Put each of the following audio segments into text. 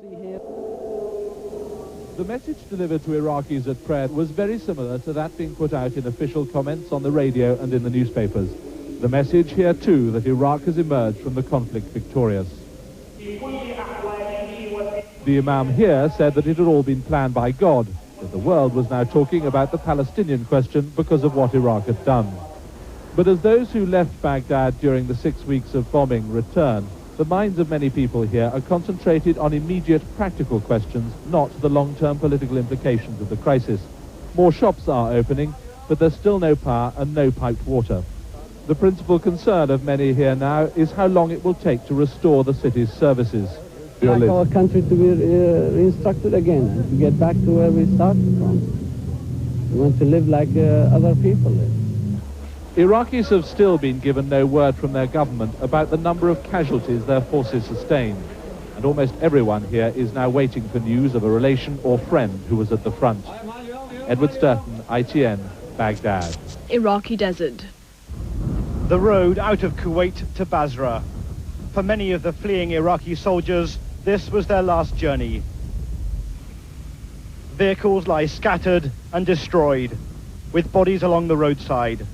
The message delivered to Iraqis at prayer was very similar to that being put out in official comments on the radio and in the newspapers. The message here too that Iraq has emerged from the conflict victorious. The Imam here said that it had all been planned by God, that the world was now talking about the Palestinian question because of what Iraq had done. But as those who left Baghdad during the 6 weeks of bombing return, the minds of many people here are concentrated on immediate practical questions, not the long-term political implications of the crisis. More shops are opening, but there's still no power and no piped water. The principal concern of many here now is how long it will take to restore the city's services. Like our country to be reinstructed again and to get back to where we started from. We want to live like other people live. Iraqis have still been given no word from their government about the number of casualties their forces sustained, and almost everyone here is now waiting for news of a relation or friend who was at the front. Edward Sturton, ITN, Baghdad. Iraqi desert. The road out of Kuwait to Basra. For many of the fleeing Iraqi soldiers, this was their last journey. Vehicles lie scattered and destroyed, with bodies along the roadside.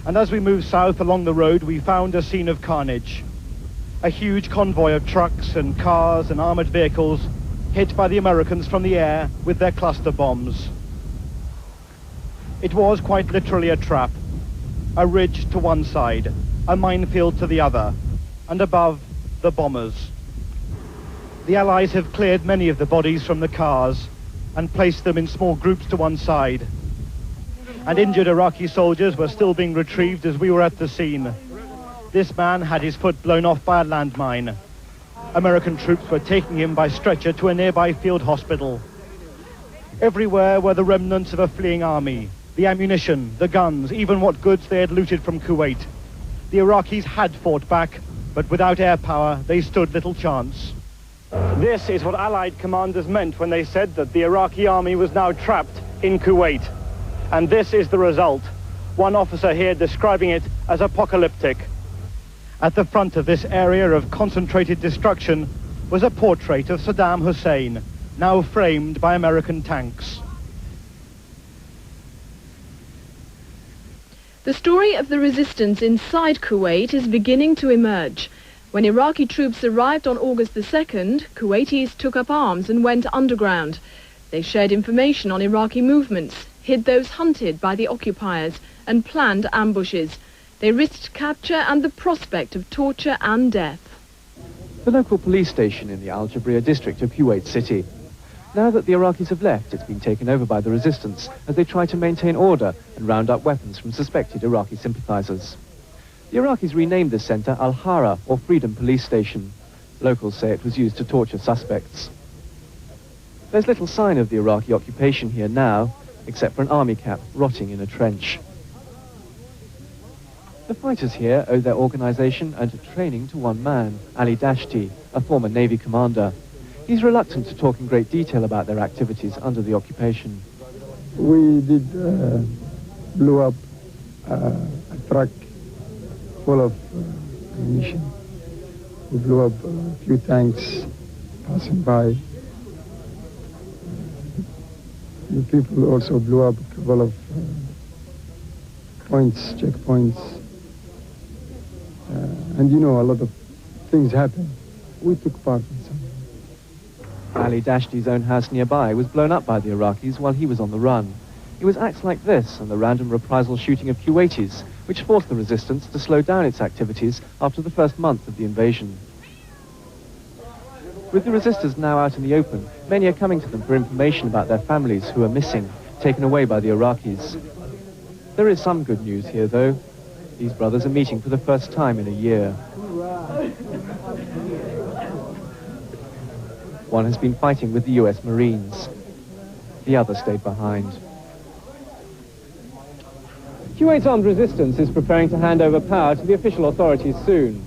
And as we moved south along the road, we found a scene of carnage. A huge convoy of trucks and cars and armored vehicles hit by the Americans from the air with their cluster bombs. It was quite literally a trap. A ridge to one side, a minefield to the other, and above, the bombers. The Allies have cleared many of the bodies from the cars and placed them in small groups to one side. And injured Iraqi soldiers were still being retrieved as we were at the scene. This man had his foot blown off by a landmine. American troops were taking him by stretcher to a nearby field hospital. Everywhere were the remnants of a fleeing army, the ammunition, the guns, even what goods they had looted from Kuwait. The Iraqis had fought back, but without air power, they stood little chance. This is what Allied commanders meant when they said that the Iraqi army was now trapped in Kuwait. And this is the result. One officer here describing it as apocalyptic. At the front of this area of concentrated destruction was a portrait of Saddam Hussein, now framed by American tanks. The story of the resistance inside Kuwait is beginning to emerge. When Iraqi troops arrived on August the 2nd, Kuwaitis took up arms and went underground. They shared information on Iraqi movements, hid those hunted by the occupiers, and planned ambushes. They risked capture and the prospect of torture and death. The local police station in the Al Jabriya district of Kuwait City. Now that the Iraqis have left, it's been taken over by the resistance as they try to maintain order and round up weapons from suspected Iraqi sympathizers. The Iraqis renamed this center Al-Hara, or Freedom Police Station. Locals say it was used to torture suspects. There's little sign of the Iraqi occupation here now, except for an army cap rotting in a trench. The fighters here owe their organization and training to one man, Ali Dashti, a former Navy commander. He's reluctant to talk in great detail about their activities under the occupation. We did blew up a truck full of ammunition. We blew up a few tanks passing by. The people also blew up a couple of checkpoints. And you know, a lot of things happen. We took part in some. Ali Dashti's own house nearby was blown up by the Iraqis while he was on the run. It was acts like this and the random reprisal shooting of Kuwaitis which forced the resistance to slow down its activities after the first month of the invasion. With the resistors now out in the open, many are coming to them for information about their families who are missing, taken away by the Iraqis. There is some good news here, though. These brothers are meeting for the first time in a year. One has been fighting with the US Marines. The other stayed behind. Kuwait's armed resistance is preparing to hand over power to the official authorities soon.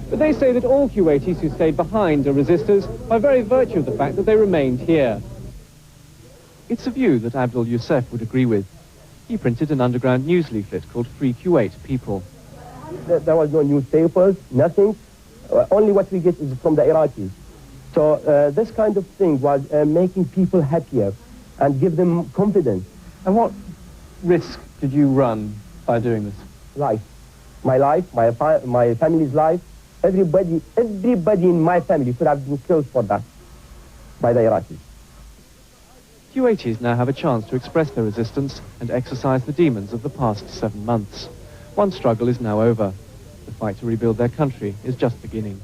But they say that all Kuwaitis who stayed behind are resistors by very virtue of the fact that they remained here. It's a view that Abdul Youssef would agree with. He printed an underground news leaflet called Free Kuwait People. There was no newspapers, nothing. Only what we get is from the Iraqis. So this kind of thing was making people happier and give them confidence. And what risk did you run by doing this? Life, my family's life, everybody in my family could have been killed for that by the Iraqis. Kuwaitis now have a chance to express their resistance and exorcise the demons of the past 7 months. One struggle is now over. The fight to rebuild their country is just beginning.